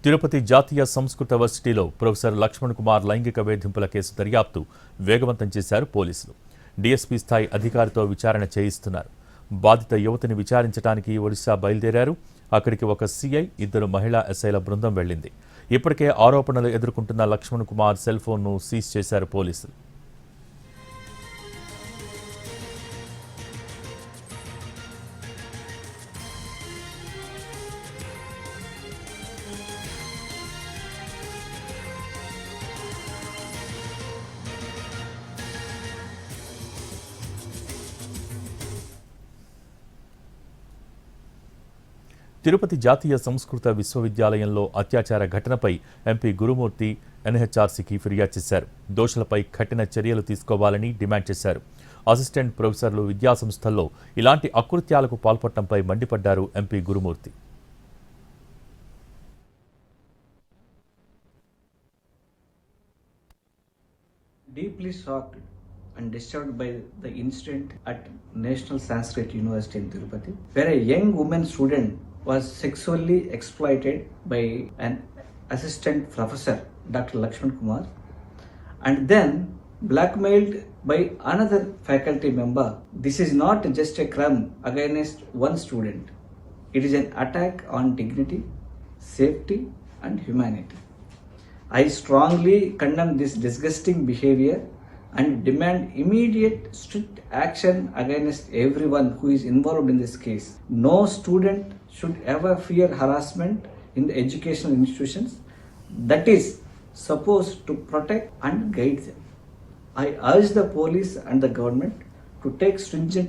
తిరుపతి జాతీయ సంస్కృత వర్సిటీలో ప్రొఫెసర్ లక్ష్మణ్ కుమార్ లైంగిక వేధింపుల కేసు దర్యాప్తు వేగవంతం చేశారు పోలీసులు. డీఎస్పీ స్థాయి అధికారితో విచారణ చేయిస్తున్నారు. బాధిత యువతిని విచారించడానికి ఒడిశా బయలుదేరారు. అక్కడికి ఒక సీఐ, 2 మహిళా ఎస్ఐల బృందం వెళ్లింది. ఇప్పటికే ఆరోపణలు ఎదుర్కొంటున్న లక్ష్మణ్ కుమార్ సెల్ ఫోన్ను సీజ్ చేశారు పోలీసులు. తిరుపతి జాతీయ సంస్కృత విశ్వవిద్యాలయంలో అత్యాచార ఘటనపై ఎంపీ గురుమూర్తి ఎన్హెచ్ఆర్సీకి ఫిర్యాదు చేశారు. దోషులపై కఠిన చర్యలు తీసుకోవాలని డిమాండ్ చేశారు. అసిస్టెంట్ ప్రొఫెసర్లు విద్యాసంస్థల్లో ఇలాంటి అకృత్యాలకు పాల్పడటంపై మండిపడ్డారు MP Gurumurthy. Deeply shocked and disturbed by the incident at National Sanskrit University in Tirupati, where a young woman student was sexually exploited by an assistant professor, Dr. Lakshman Kumar, and then blackmailed by another faculty member. This is not just a crime against one student. It is an attack on dignity, safety, and humanity. I strongly condemn this disgusting behavior and demand immediate strict action against everyone who is involved in this case. No student should ever fear harassment in the educational institutions that is supposed to protect and guide them. I urge the police and the government to take stringent